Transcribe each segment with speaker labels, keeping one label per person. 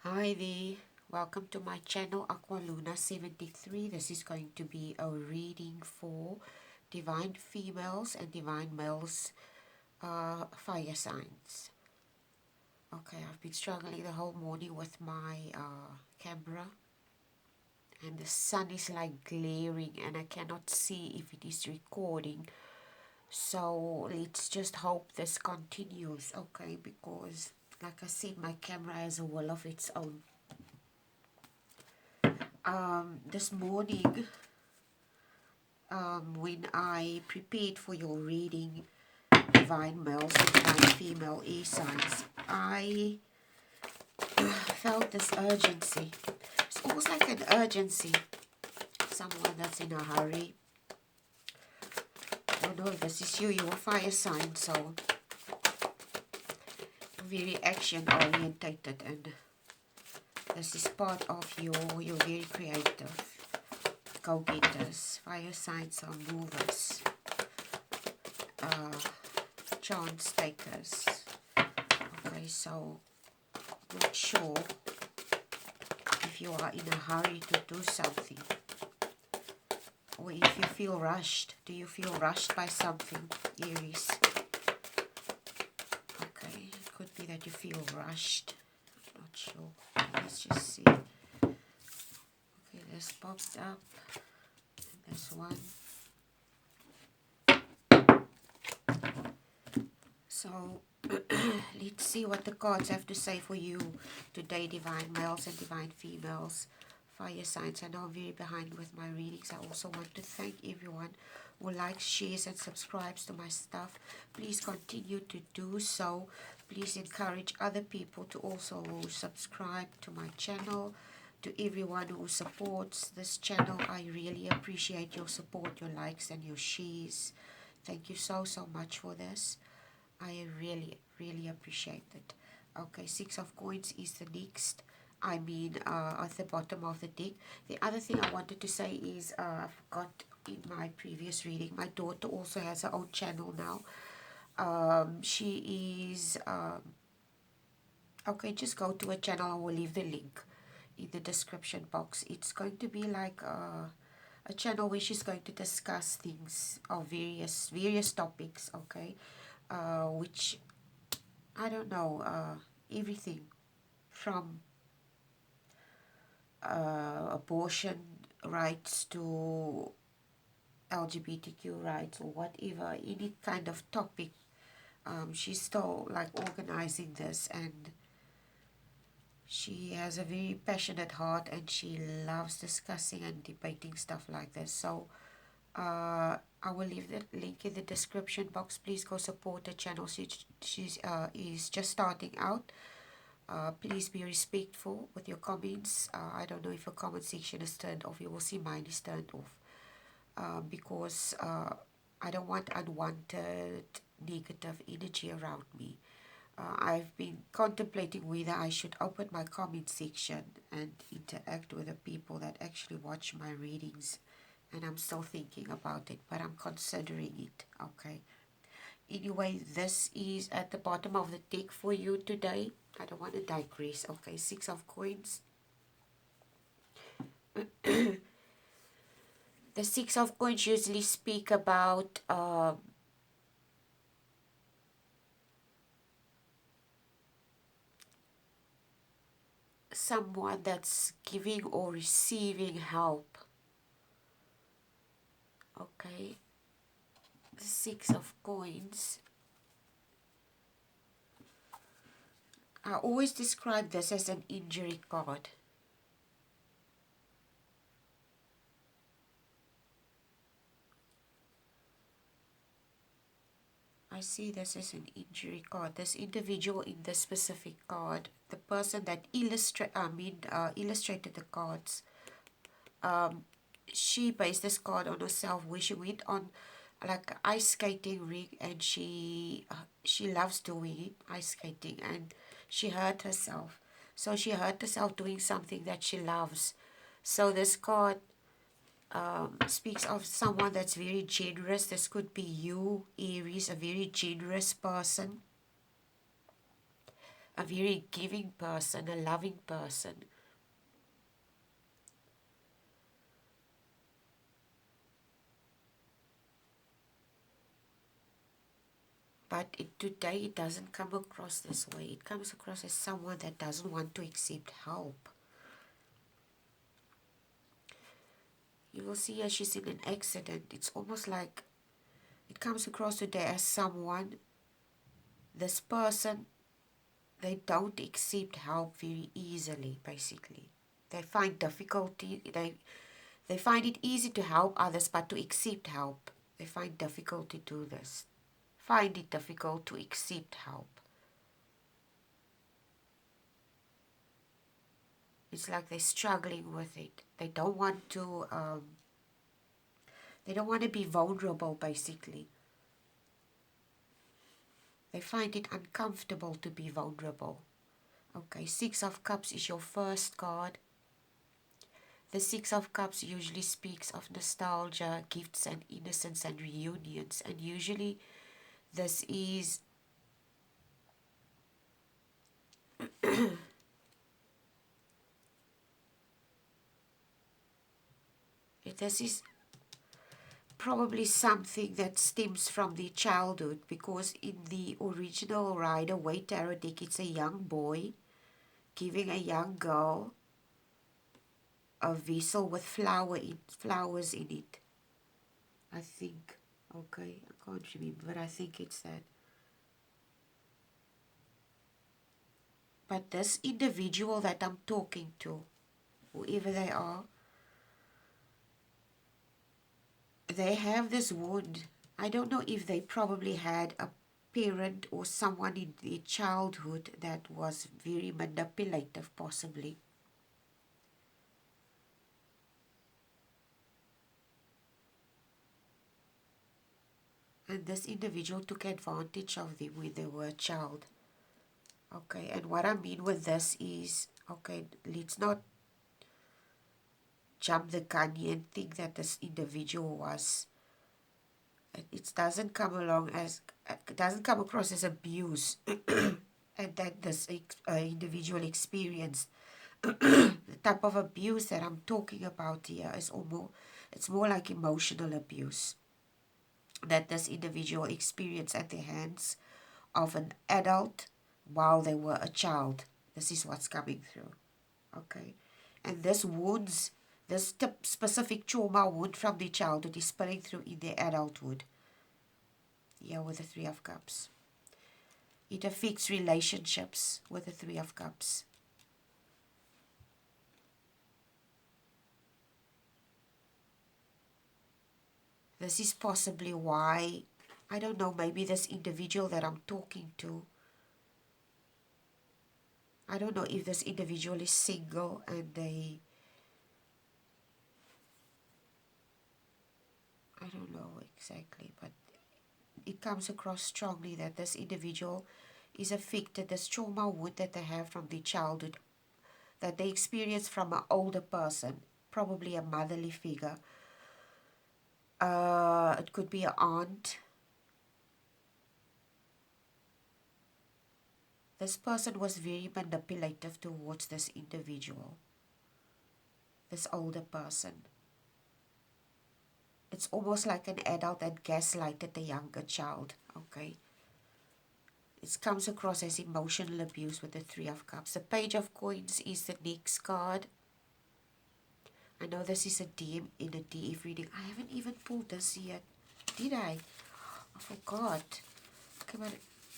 Speaker 1: Hi there, welcome to my channel Aqualuna73. This is going to be a reading for divine females and divine males fire signs. Okay, I've been struggling the whole morning with my camera, and the sun is like glaring and I cannot see if it is recording. So let's just hope this continues, okay, because like I said, my camera has a will of its own. This morning, when I prepared for your reading, divine males and divine female air signs, I felt this urgency. It's almost like an urgency. Someone that's in a hurry. I don't know if this is you, you're a fire sign, so very action orientated, and this is part of you're very creative. Go-getters, fire signs are movers, chance takers. Okay, so not sure if you are in a hurry to do something, or if you feel rushed. Do you feel rushed by something, Aries? Okay, it could be that you feel rushed. I'm not sure. Let's just see. Okay, this popped up. And this one. So let's see what the cards have to say for you today, divine males and divine females, fire signs. I know I'm very behind with my readings. I also want to thank everyone who likes, shares and subscribes to my stuff. Please continue to do so. Please encourage other people to also subscribe to my channel. To everyone who supports this channel, I really appreciate your support, your likes and your shares. Thank you so much for this. I really appreciate it. Okay, 6 of coins is the next. At the bottom of the deck. The other thing I wanted to say is, I forgot in my previous reading, my daughter also has her own channel now. She is, okay, just go to her channel. I will leave the link in the description box. It's going to be like a channel where she's going to discuss things of various topics, okay, which I don't know, everything from abortion rights to LGBTQ rights or whatever, any kind of topic. She's still like organizing this, and she has a very passionate heart and she loves discussing and debating stuff like this. So I will leave the link in the description box. Please go support the channel. She is just starting out. Please be respectful with your comments. I don't know if your comment section is turned off. You will see mine is turned off, because I don't want unwanted negative energy around me. I've been contemplating whether I should open my comment section and interact with the people that actually watch my readings, and I'm still thinking about it, but I'm considering it, okay? Anyway, this is at the bottom of the deck for you today. I don't want to digress. Okay, 6 of coins. The 6 of coins usually speak about someone that's giving or receiving help. Okay, the 6 of coins. I always describe this as an injury card. I see this as an injury card. This individual in this specific card, the person that illustrated the cards, she based this card on herself, where she went on like an ice skating rig, and she loves doing it, ice skating, and she hurt herself. So she hurt herself doing something that she loves. So this card speaks of someone that's very generous. This could be you, Aries, a very generous person. a very giving person, a loving person. But today it doesn't come across this way. It comes across as someone that doesn't want to accept help. You will see as she's in an accident. It's almost like it comes across today as someone, this person, they don't accept help very easily, basically. They find difficulty, they find it easy to help others, but to accept help, they find difficult to do this. Find it difficult to accept help. It's like they're struggling with it. They don't want to be vulnerable, basically. They find it uncomfortable to be vulnerable. Okay, Six of Cups is your first card. The Six of Cups usually speaks of nostalgia, gifts and innocence and reunions. And usually this is this is probably something that stems from their childhood, because in the original Rider-Waite tarot deck it's a young boy giving a young girl a vessel with flowers in it. I think. Okay, I can't remember, but I think it's that. But this individual that I'm talking to, whoever they are, they have this wound. I don't know if they probably had a parent or someone in their childhood that was very manipulative, possibly. And this individual took advantage of them when they were a child. Okay, and what I mean with this is, okay, let's not jump the gun here and think that this individual was, it doesn't come along as, it doesn't come across as abuse and that this individual experienced. The type of abuse that I'm talking about here is almost, it's more like emotional abuse that this individual experienced at the hands of an adult while they were a child. This is what's coming through. Okay. And this wounds, this specific trauma wound from the childhood is spilling through in their adulthood. Yeah, with the Three of Cups. It affects relationships with the Three of Cups. This is possibly why, I don't know, maybe this individual that I'm talking to, I don't know if this individual is single and they, I don't know exactly, but it comes across strongly that this individual is affected, this trauma wound that they have from their childhood, that they experience from an older person, probably a motherly figure. It could be an aunt. This person was very manipulative towards this individual, this older person. It's almost like an adult that gaslighted a younger child, okay? It comes across as emotional abuse with the Three of Cups. The Page of Coins is the next card. I know this is a DM in a DF reading. I haven't even pulled this yet, did I? I forgot. Okay, but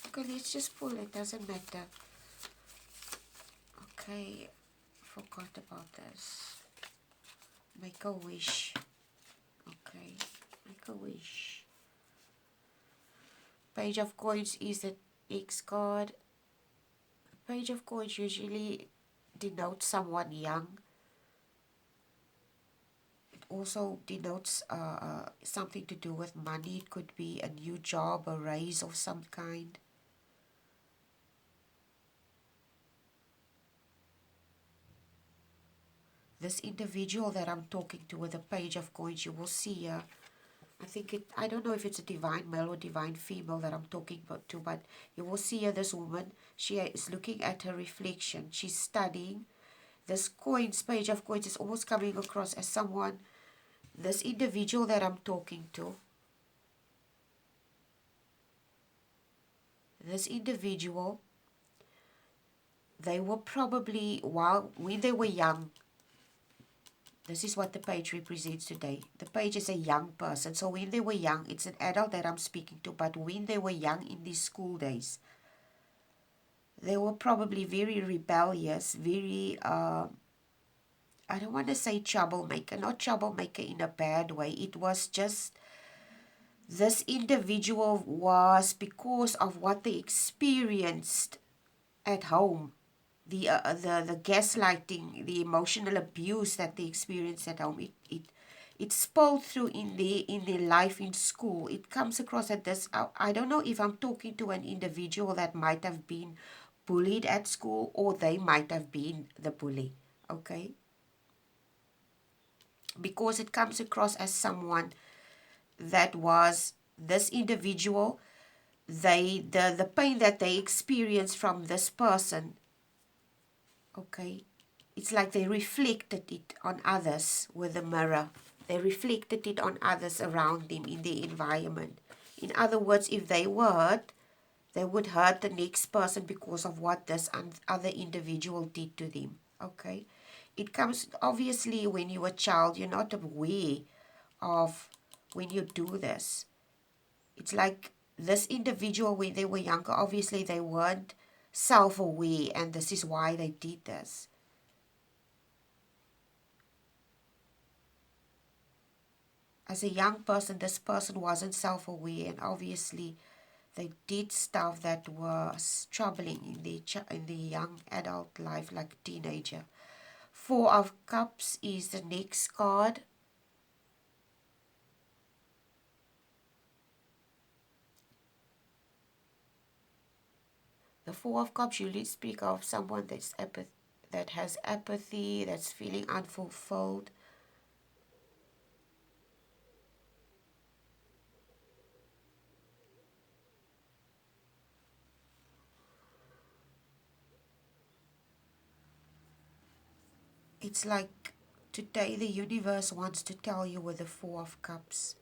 Speaker 1: okay, let's just pull it. Doesn't matter. Okay, forgot about this. Make a wish. Okay, make a wish. Page of Coins is the X card. Page of Coins usually denotes someone young. It also denotes something to do with money. It could be a new job, a raise of some kind. This individual that I'm talking to with the Page of Coins, you will see here, I think I don't know if it's a divine male or divine female that I'm talking about to, but you will see here this woman, she is looking at her reflection. She's studying. This coins, page of coins is almost coming across as someone, this individual that I'm talking to, this individual, they were probably, when they were young, this is what the page represents today. The page is a young person. So when they were young, it's an adult that I'm speaking to, but when they were young in these school days, they were probably very rebellious, very, I don't want to say troublemaker, not troublemaker in a bad way. It was just, this individual was, because of what they experienced at home, the gaslighting, the emotional abuse that they experienced at home, it spilled through in their life in school. It comes across at this. I don't know if I'm talking to an individual that might have been bullied at school, or they might have been the bully. Okay, because it comes across as someone that was, this individual, the pain that they experienced from this person. Okay, it's like they reflected it on others with a mirror. They reflected it on others around them in the environment. In other words, if they were hurt, they would hurt the next person because of what this other individual did to them. Okay, it comes, obviously, when you're a child, you're not aware of when you do this. It's like this individual, when they were younger, obviously they weren't self-aware, and this is why they did this. As a young person, this person wasn't self-aware, and obviously they did stuff that was troubling in the young adult life, like teenager. Four of Cups is the next card. The Four of Cups usually speak of someone that has apathy, that's feeling unfulfilled. It's like today the universe wants to tell you with the Four of Cups.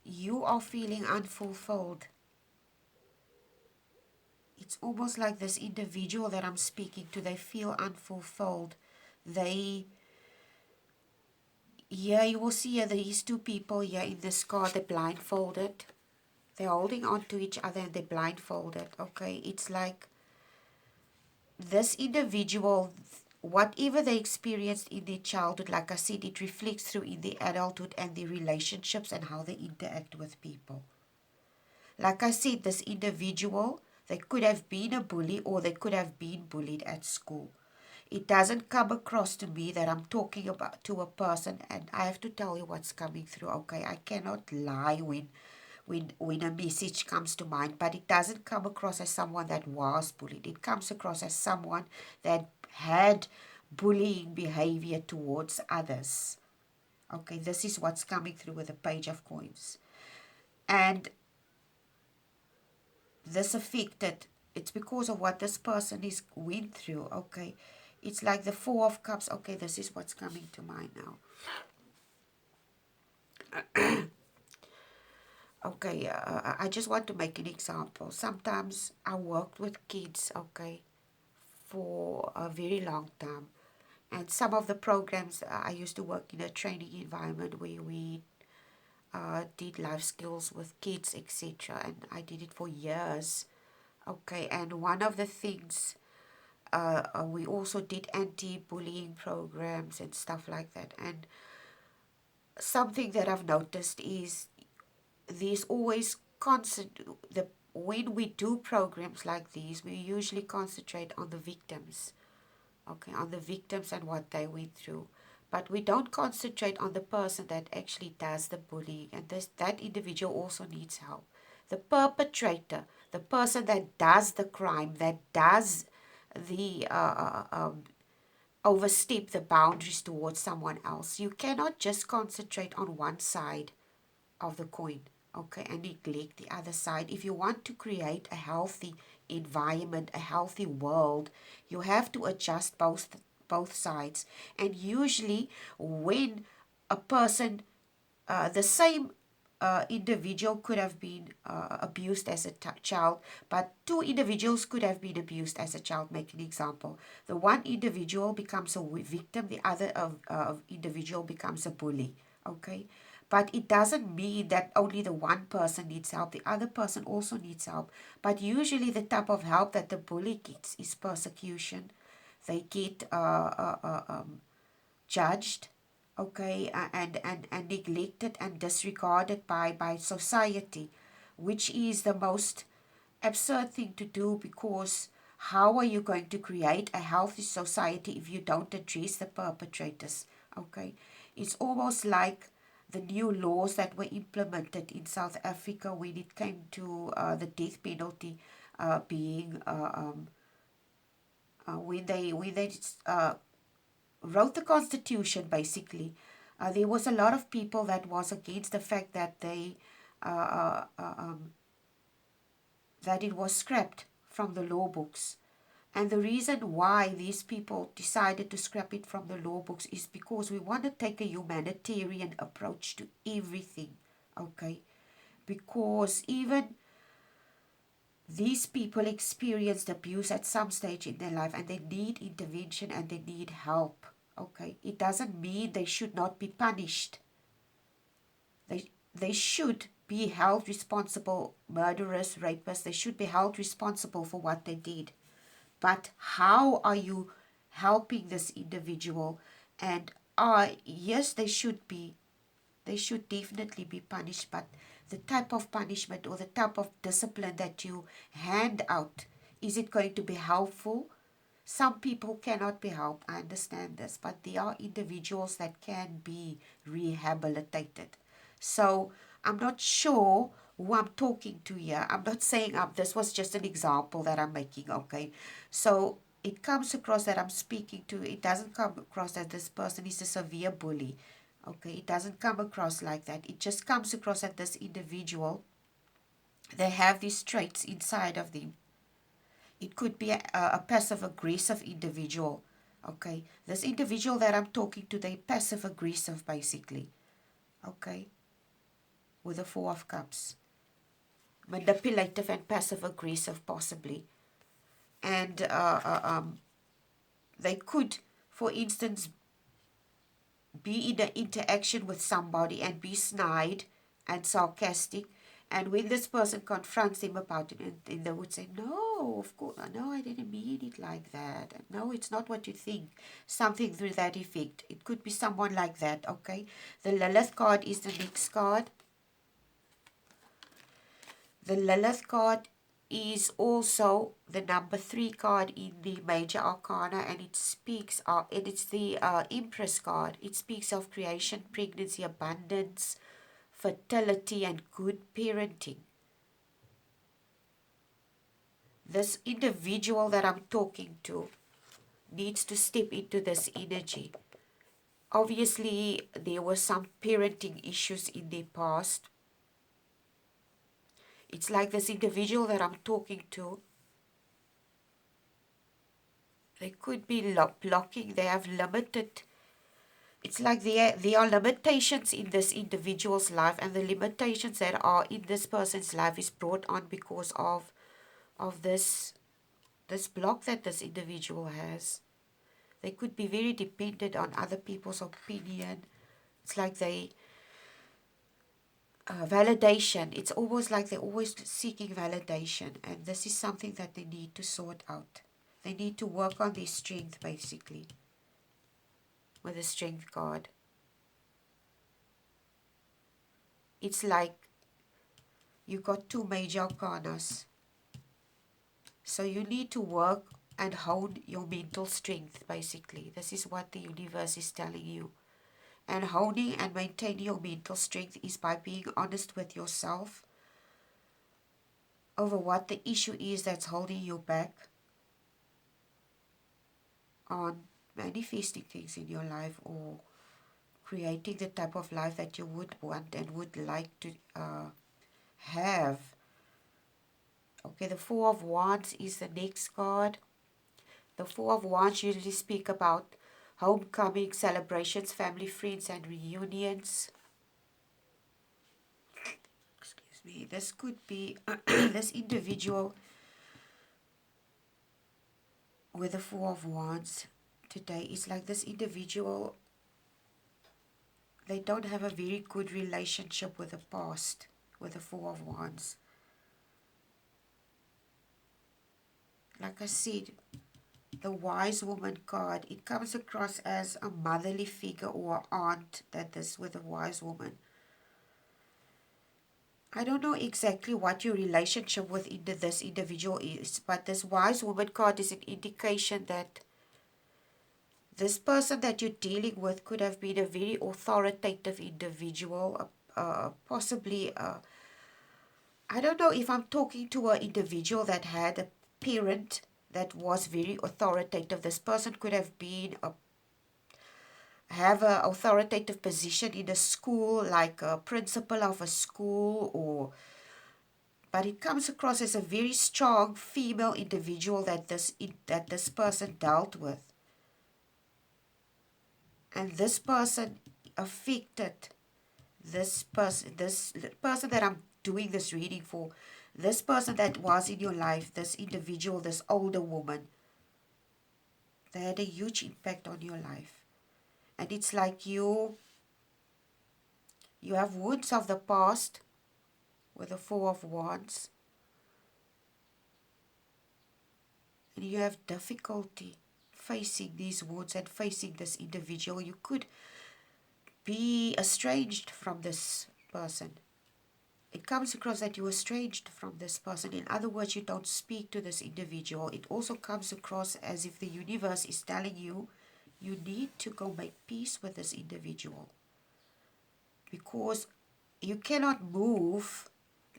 Speaker 1: You are feeling unfulfilled. It's almost like this individual that I'm speaking to, they feel unfulfilled. Yeah, you will see here, these two people here in this card, they're blindfolded. They're holding on to each other and they're blindfolded. Okay, it's like this individual, whatever they experienced in their childhood, like I said, it reflects through in their adulthood and their relationships and how they interact with people. Like I said, this individual, they could have been a bully, or they could have been bullied at school. It doesn't come across to me that I'm talking about to a person, and I have to tell you what's coming through. Okay, I cannot lie when a message comes to mind, but it doesn't come across as someone that was bullied. It comes across as someone that had bullying behavior towards others. Okay, this is what's coming through with the Page of Coins. And this affected, it's because of what this person is went through. Okay, it's like the Four of Cups. Okay, this is what's coming to mind now. Okay, I just want to make an example. Sometimes I worked with kids, okay, for a very long time. And some of the programs, I used to work in a training environment where we did life skills with kids, etc. And I did it for years. Okay, and one of the things, we also did anti-bullying programs and stuff like that. And something that I've noticed is there's always when we do programs like these, we usually concentrate on the victims, okay, on the victims and what they went through. But we don't concentrate on the person that actually does the bullying, and that individual also needs help. The perpetrator, the person that does the crime, that does the overstep the boundaries towards someone else. You cannot just concentrate on one side of the coin, okay, and neglect the other side. If you want to create a healthy environment, a healthy world, you have to adjust both sides. And usually when a person, the same individual could have been abused as a child, but two individuals could have been abused as a child. Make an example. The one individual becomes a victim, the other individual becomes a bully. Okay, but it doesn't mean that only the one person needs help. The other person also needs help. But usually the type of help that the bully gets is persecution. They get judged, okay, and neglected and disregarded by society, which is the most absurd thing to do, because how are you going to create a healthy society if you don't address the perpetrators? Okay, it's almost like the new laws that were implemented in South Africa when it came to the death penalty being when they wrote the constitution. Basically, there was a lot of people that was against the fact that they that it was scrapped from the law books. And the reason why these people decided to scrap it from the law books is because we want to take a humanitarian approach to everything, okay? Because even these people experienced abuse at some stage in their life, and they need intervention and they need help, okay? It doesn't mean they should not be punished. They should be held responsible. Murderers, rapists, they should be held responsible for what they did. But how are you helping this individual? And yes, they should definitely be punished, but the type of punishment or the type of discipline that you hand out, is it going to be helpful? Some people cannot be helped, I understand this, but there are individuals that can be rehabilitated. So I'm not sure who I'm talking to here. I'm not saying this was just an example that I'm making, okay? So it comes across that I'm speaking to, it doesn't come across that this person is a severe bully, okay? It doesn't come across like that. It just comes across that this individual, they have these traits inside of them. It could be a passive aggressive individual. Okay. This individual that I'm talking to, they passive aggressive basically. Okay. With the Four of Cups. Manipulative and passive aggressive possibly. And they could, for instance, be in an interaction with somebody and be snide and sarcastic. And when this person confronts them about it, and they would say, no, of course, no, I didn't mean it like that. No, it's not what you think. Something through that effect. It could be someone like that, okay? The Lilith card is the next card. The Lilith card is also the number 3 card in the major arcana, and it speaks of, and it's the Empress card. It speaks of creation, pregnancy, abundance, fertility, and good parenting. This individual that I'm talking to needs to step into this energy. Obviously, there were some parenting issues in their past. It's like this individual that I'm talking to, they could be blocking, they have limited, it's like there are limitations in this individual's life, and the limitations that are in this person's life is brought on because of this block that this individual has. They could be very dependent on other people's opinion. It's like they validation. It's almost like they're always seeking validation, and this is something that they need to sort out. They need to work on their strength, basically, with the strength card. It's like you got 2 major arcanas. So you need to work and hone your mental strength, basically. This is what the universe is telling you. And honing and maintaining your mental strength is by being honest with yourself. over what the issue is that's holding you back on manifesting things in your life or creating the type of life that you would want and would like to have. Okay, the Four of Wands is the next card. The Four of Wands usually speak about homecoming, celebrations, family, friends, and reunions. Excuse me. This could be this individual with the Four of Wands today is like this individual, they don't have a very good relationship with the past, with the Four of Wands. Like I said, the Wise Woman card, it comes across as a motherly figure or aunt that is with a wise woman. I don't know exactly what your relationship with this individual is, but this Wise Woman card is an indication that this person that you're dealing with could have been a very authoritative individual, possibly, I don't know if I'm talking to an individual that had a parent that was very authoritative. This person could have been have an authoritative position in a school, like a principal of a school, or but it comes across as a very strong female individual that this person dealt with, and this person affected this person that I'm doing this reading for, this person that was in your life, this individual, this older woman, they had a huge impact on your life. And it's like you have wounds of the past with the Four of Wands, and you have difficulty facing these wounds and facing this individual. You could be estranged from this person. It comes across that you're estranged from this person. In other words, you don't speak to this individual. It also comes across as if the universe is telling you, you need to go make peace with this individual. Because you cannot move.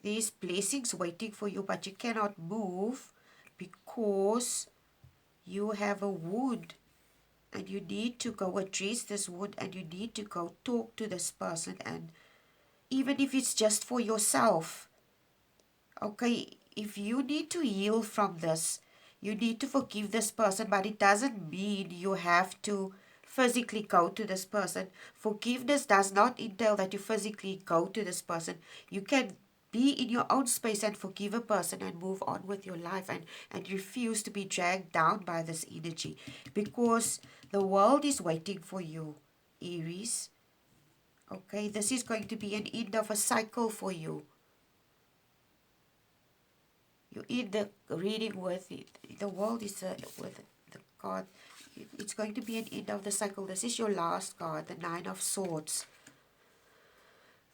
Speaker 1: There's blessings waiting for you, but you cannot move because you have a wound. And you need to go address this wound, and you need to go talk to this person. And even if it's just for yourself, okay, if you need to heal from this, you need to forgive this person, but it doesn't mean you have to physically go to this person. Forgiveness does not entail that you physically go to this person. You can be in your own space and forgive a person and move on with your life, and refuse to be dragged down by this energy, because the world is waiting for you, Aries. Okay, this is going to be an end of a cycle for you. You end the reading with it. The world is with the card. It's going to be an end of the cycle. This is your last card, the Nine of Swords.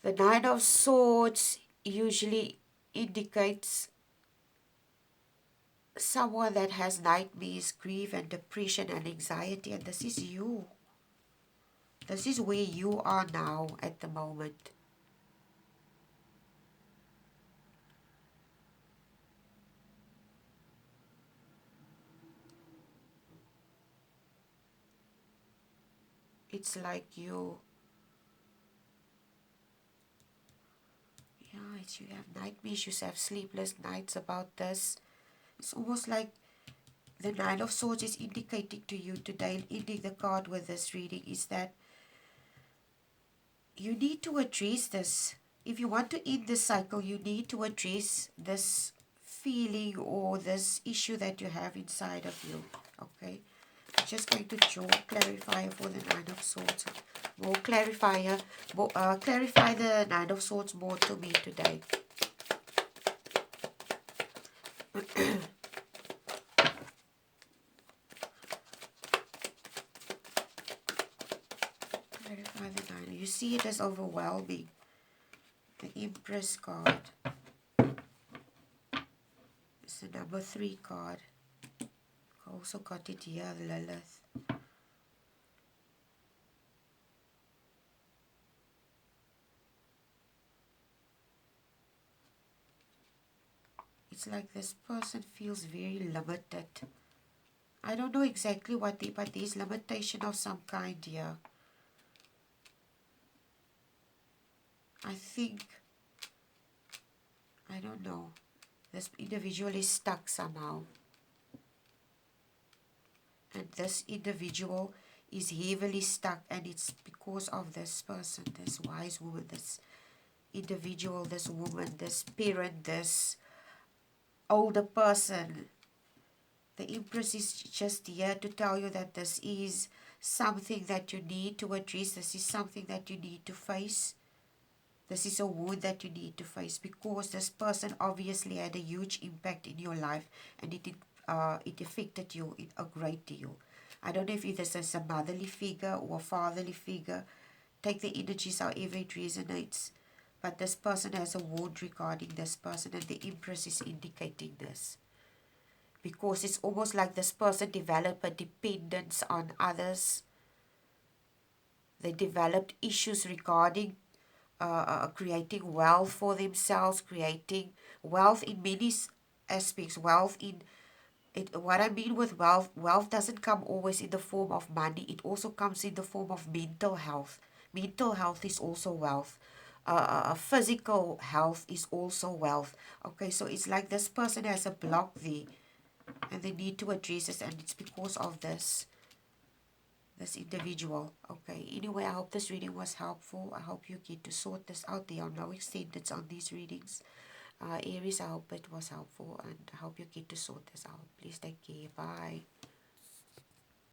Speaker 1: The Nine of Swords usually indicates someone that has nightmares, grief, and depression and anxiety. And this is you. This is where you are now at the moment. It's like you have nightmares, you have sleepless nights about this. It's almost like the Nine of Swords is indicating to you today, ending the card with this reading, is that you need to address this. If you want to end this cycle, you need to address this feeling or this issue that you have inside of you. Okay? I'm just going to draw a clarifier for the Nine of Swords. More clarifier. Clarify the Nine of Swords more to me today. Clarify the Nine. You see it as overwhelming. The Empress card. It's the number 3 card. I also got it here, Lilith. It's like this person feels very limited. I don't know exactly what they, but there's limitation of some kind here. I think, I don't know, this individual is stuck somehow. And this individual is heavily stuck, and it's because of this person, this wise woman, this individual, this woman, this parent, this older person. The Empress is just here to tell you that this is something that you need to address. This is something that you need to face. This is a wound that you need to face, because this person obviously had a huge impact in your life, and it affected you in a great deal. I don't know if this is a motherly figure or a fatherly figure. Take the energies however it resonates. But this person has a wound regarding this person, and the Empress is indicating this. Because it's almost like this person developed a dependence on others. They developed issues regarding creating wealth for themselves, creating wealth in many aspects. Wealth in it. What I mean with wealth, wealth doesn't come always in the form of money. It also comes in the form of mental health. Mental health is also wealth. Physical health is also wealth. Okay, so it's like this person has a block there, and they need to address it, and it's because of this individual. Okay, anyway, I hope this reading was helpful. I hope you get to sort this out. There are no extendeds on these readings. Aries, I hope it was helpful, and I hope you get to sort this out. Please take care. Bye.